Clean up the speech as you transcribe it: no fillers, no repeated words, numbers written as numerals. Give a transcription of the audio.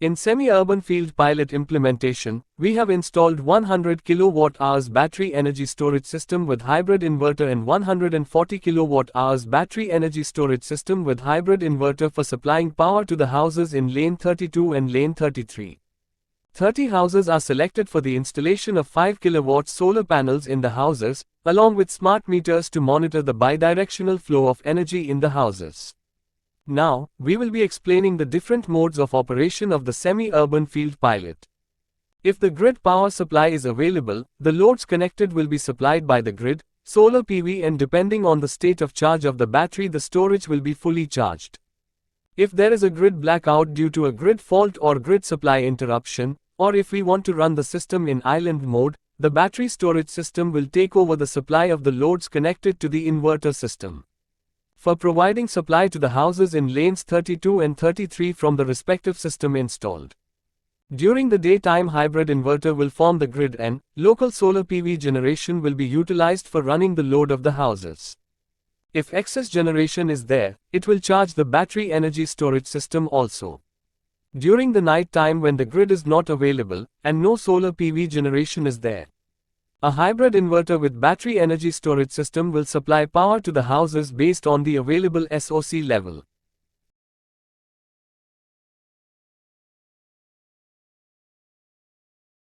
In semi-urban field pilot implementation, we have installed 100 kWh battery energy storage system with hybrid inverter and 140 kWh battery energy storage system with hybrid inverter for supplying power to the houses in lane 32 and lane 33. 30 houses are selected for the installation of 5 kW solar panels in the houses, along with smart meters to monitor the bidirectional flow of energy in the houses. Now, we will be explaining the different modes of operation of the semi-urban field pilot. If the grid power supply is available, the loads connected will be supplied by the grid, solar PV, and depending on the state of charge of the battery, the storage will be fully charged. If there is a grid blackout due to a grid fault or grid supply interruption, or if we want to run the system in island mode, the battery storage system will take over the supply of the loads connected to the inverter system. For providing supply to the houses in lanes 32 and 33 from the respective system installed. During the daytime, hybrid inverter will form the grid and local solar PV generation will be utilized for running the load of the houses. If excess generation is there, it will charge the battery energy storage system also. During the night time, when the grid is not available and no solar PV generation is there, a hybrid inverter with battery energy storage system will supply power to the houses based on the available SOC level.